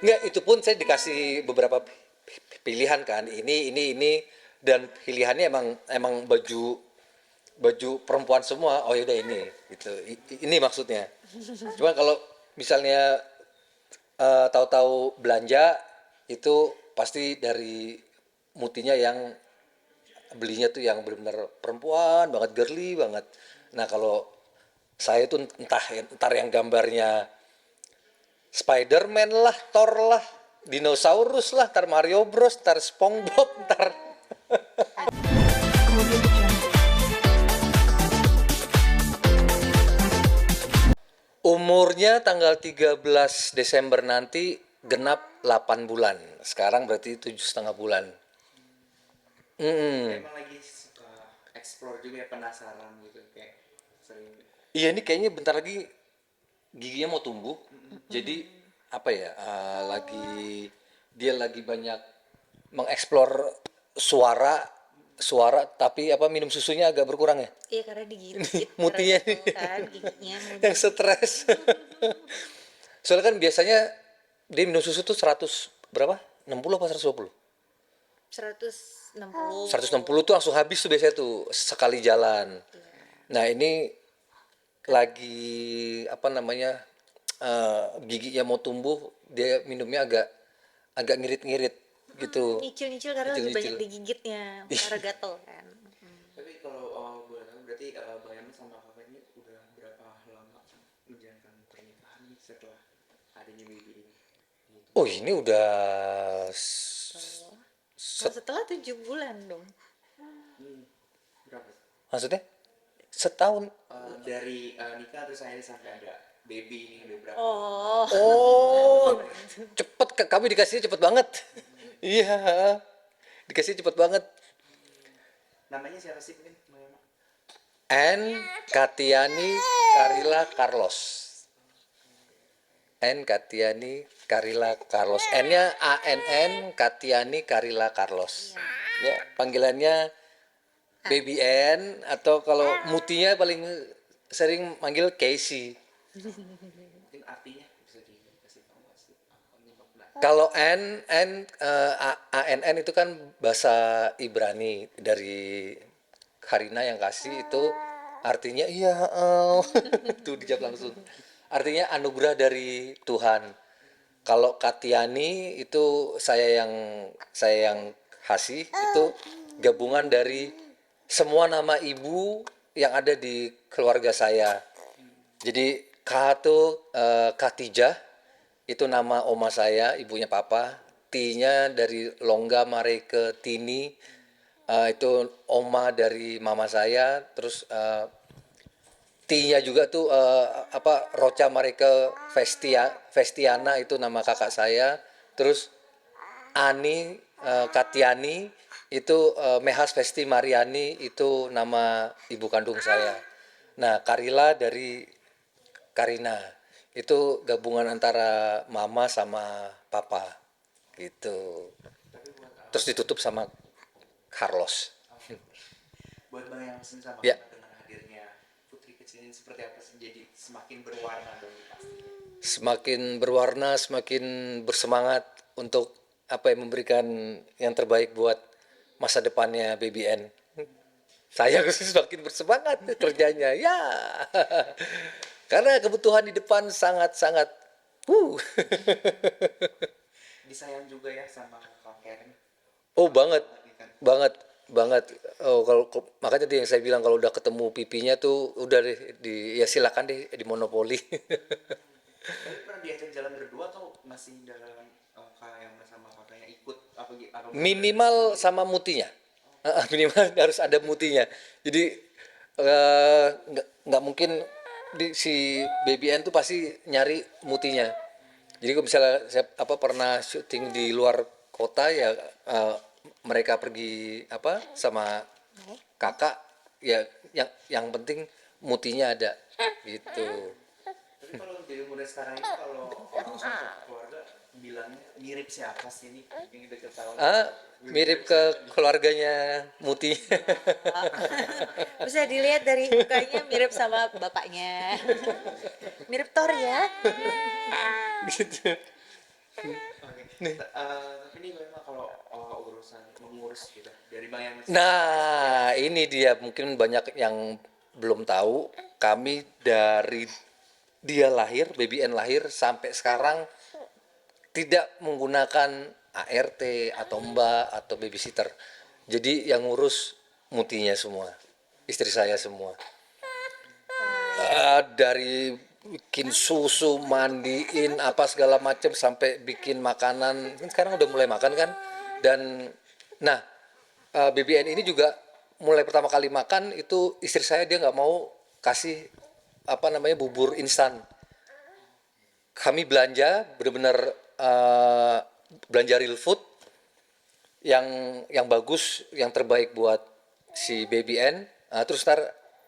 Enggak, itu pun saya dikasih beberapa pilihan kan. Ini dan pilihannya emang baju baju perempuan semua. Oh yaudah ini gitu. Ini maksudnya. Cuma kalau misalnya tahu-tahu belanja itu pasti dari mutinya yang belinya tuh yang benar-benar perempuan banget, girly banget. Nah kalau saya tuh entar yang gambarnya Spider-Man lah, Thor lah, dinosaurus lah, ntar Mario Bros, ntar SpongeBob, ntar umurnya tanggal 13 Desember nanti genap 8 bulan. Sekarang berarti 7,5 bulan. Emang lagi suka explore juga ya, penasaran gitu kayak sering. Iya ini kayaknya bentar lagi giginya mau tumbuh. Jadi apa ya? Dia lagi banyak mengeksplor suara suara tapi apa minum susunya agak berkurang ya. Iya karena digigit Mutinya karena itu kan giginya yang stres. Soalnya kan biasanya dia minum susu tuh 100 berapa? 60 apa 120? 160. 160 tuh langsung habis tuh biasanya tuh sekali jalan. Nah ini lagi apa namanya giginya mau tumbuh, dia minumnya agak agak ngirit-ngirit gitu. Nyicil-nyicil karena lagi Nyicil-nyicil. banyak digigitnya karena gatel kan. Tapi kalau boleh tahu berarti Bang Yaman sama kakak ini udah berapa lama menjalankan pernikahan nih setelah adanya baby ini? Gitu. Oh ini udah Setelah 7 bulan dong. Berapa? maksudnya setahun. Dari nikah terus akhirnya sampai ada baby ini udah berapa? Oh, Oh cepet kami dikasihnya cepet banget. Iya dikasih cepet banget. Namanya siapa sih mungkin Bang Yaman? N Katiani Karila Carlos. N Katiani Karila Carlos. N-nya ANN Katiani Karila Carlos. Ya, panggilannya Baby N atau kalau mutinya paling sering manggil Casey. Mungkin artinya bisa dikasih tahu nggak sih? Kalau ANN itu kan bahasa Ibrani dari Karina yang kasih itu artinya iya tuh dijawab langsung. Artinya anugerah dari Tuhan. Kalau Katiani itu saya yang kasih itu gabungan dari semua nama ibu yang ada di keluarga saya. Jadi K itu Katijah, itu nama oma saya, ibunya papa. T-nya dari Longga Mare ke Tini, itu oma dari mama saya. Terus T-nya juga tuh Rocha Mare ke Vestiana, itu nama kakak saya. Terus Ani Katiani itu Mehas Vesti Mariani itu nama ibu kandung saya. Nah Karila dari Karina itu gabungan antara mama sama papa gitu. Terus ditutup sama Carlos. Buat Bang Yaman sendiri sama Ya. kakak dengan hadirnya putri kecil ini seperti apa sih? Jadi semakin berwarna dong pastinya. Semakin berwarna, semakin bersemangat untuk apa yang memberikan yang terbaik buat masa depannya BBN. Saya semakin bersemangat kerjanya ya. Karena kebutuhan di depan sangat-sangat Disayang juga ya sama Kak Karen. oh banget banget banget. Oh kalau makanya tadi yang saya bilang kalau udah ketemu pipinya tuh udah deh ya silakan deh di monopoli. Tapi pernah diajak jalan berdua atau masih dalam Kak yang sama kakaknya ikut apa Minimal sama mutinya. Minimal harus ada mutinya. Jadi nggak mungkin si BBN tuh pasti nyari mutinya. Jadi kalau misalnya saya pernah syuting di luar kota ya mereka pergi sama kakak ya yang penting mutinya ada gitu. Tapi kalau di umur sekarang ini kalau keluarga bilangnya mirip siapa sih ini yang kita ketahui? Mirip ke keluarganya Muti. bisa dilihat dari mukanya mirip sama bapaknya. Mirip Thor ya. Gitu. Tapi ini memang kalau urusan mengurus gitu dari Bang Yaman. Nah, ini dia mungkin banyak yang belum tahu. Kami dari dia lahir, BBN lahir sampai sekarang tidak menggunakan ART atau mbak atau babysitter. Jadi yang ngurus mutinya semua, istri saya semua. Dari bikin susu, mandiin apa segala macam sampai bikin makanan. Kan sekarang udah mulai makan kan. Dan nah, BBN ini juga mulai pertama kali makan itu istri saya dia nggak mau kasih apa namanya bubur instan. Kami belanja benar-benar belanja real food yang bagus, yang terbaik buat si BBN. Terus ntar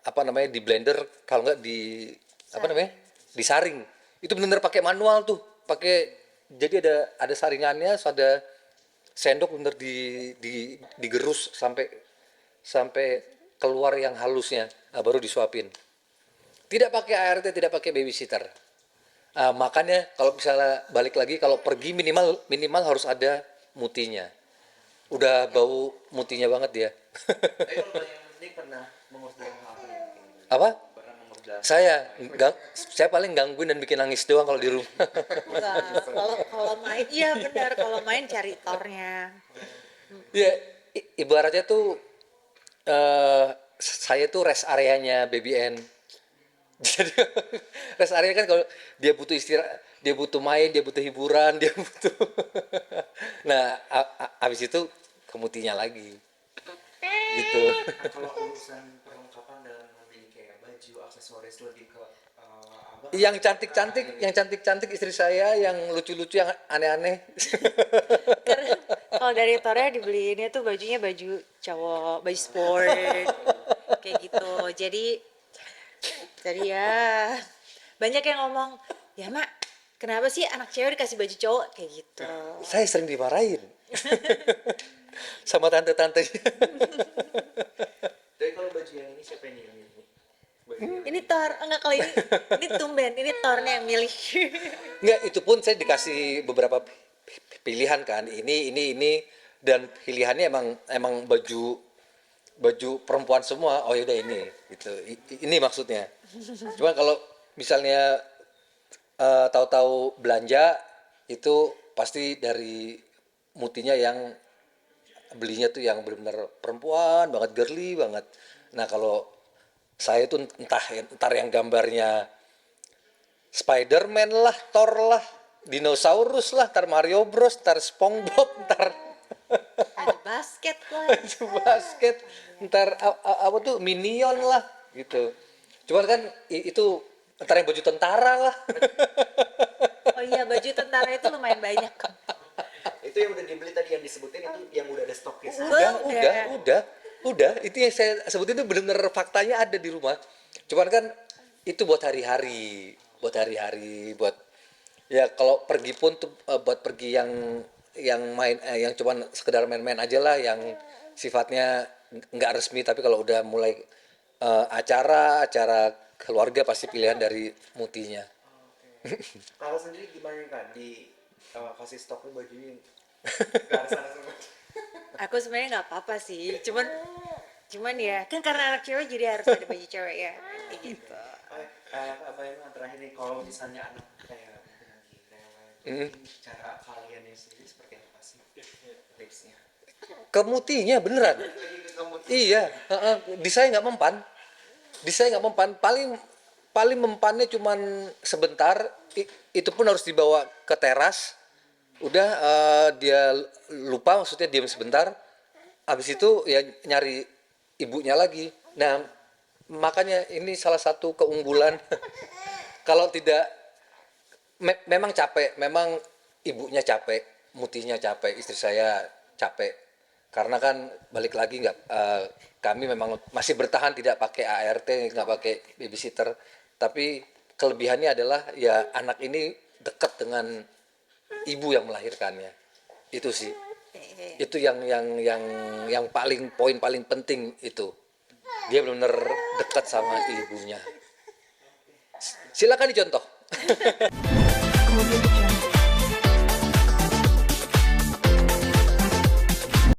apa namanya di blender, kalau nggak di apa namanya disaring. Itu benar-benar pakai manual tuh, pakai jadi ada saringannya, ada sendok bener digerus sampai keluar yang halusnya, baru disuapin. Tidak pakai ART, tidak pakai babysitter. Makanya kalau misalnya balik lagi, kalau pergi minimal harus ada mutinya. Udah bau mutinya banget dia. Tapi kalau Bang Yaman sendiri pernah mengurus dalam hal apa nih? Apa? Pernah mengurus dalam Saya paling gangguin dan bikin nangis doang kalau di rumah. Enggak, kalau main iya benar, kalau main cari tornya. Ya, ibaratnya tuh saya tuh rest areanya BBN. Jadi rest area kan kalau dia butuh istirahat, dia butuh main, dia butuh hiburan, dia butuh. Nah, habis itu kemutinya lagi. Gitu. Nah, kalau urusan perlengkapan dalam memilih kayak baju, aksesoris lebih ke apa? Yang cantik-cantik istri saya, yang lucu-lucu, yang aneh-aneh. Karena kalau dari tornya dibeliinnya tuh bajunya baju cowok, baju sport kayak gitu. Jadi ya banyak yang ngomong, "Ya, Mak, kenapa sih anak cewek dikasih baju cowok?" kayak gitu. Saya sering dimarahin. Sama tante-tantenya. Tapi kalau baju yang ini siapa yang milih? Baju yang Ini Thor, enggak kalau ini tumben, ini Thornya yang milih. Enggak, itu pun saya dikasih beberapa pilihan kan. Ini dan pilihannya emang baju perempuan semua. Oh yaudah ini gitu. Ini maksudnya. Cuma kalau misalnya tahu-tahu belanja itu pasti dari mutinya yang belinya tuh yang benar-benar perempuan banget, girly banget. Nah, kalau saya tuh entar yang gambarnya Spider-Man lah, Thor lah, dinosaurus lah, ntar Mario Bros, ntar SpongeBob, ntar Ada basket lah. basket, ntar apa tuh Minion lah gitu. Cuman kan itu ntar yang baju tentara lah. Oh iya, baju tentara itu lumayan banyak. itu yang udah dibeli tadi yang disebutin itu yang udah ada stoknya. Udah. Itu yang saya sebutin itu benar-benar faktanya ada di rumah. Cuman kan itu buat hari-hari, buat ya kalau pergi pun tuh buat pergi yang main yang cuman sekedar main-main aja lah, yang sifatnya nggak resmi. Tapi kalau udah mulai acara keluarga pasti pilihan dari mutinya. Kalau sendiri gimana kan di kasih stoknya bajunya ke arah sana semua? Aku sebenarnya nggak apa-apa sih, cuman ya kan karena anak cewek jadi harus ada baju cewek ya, kayak gitu. Apa yang terakhir nih, kalau misalnya anak kayak mungkin lagi rewel, cara kalian yang sendiri seperti apa sih tipsnya? Ke mutinya beneran. Lagi ke kamu Iya, di saya nggak mempan. Paling mempannya cuman sebentar. Itu pun harus dibawa ke teras. Udah dia lupa, maksudnya diam sebentar. Habis itu ya nyari ibunya lagi. Nah, makanya ini salah satu keunggulan. Kalau tidak memang capek, memang ibunya capek, mutinya capek, istri saya capek. Karena kan balik lagi kami memang masih bertahan tidak pakai ART, nggak pakai babysitter. Tapi kelebihannya adalah ya anak ini dekat dengan ibu yang melahirkannya. Itu sih. Itu yang poin paling penting itu. Dia benar-benar dekat sama ibunya. Silakan dicontoh. Kemudian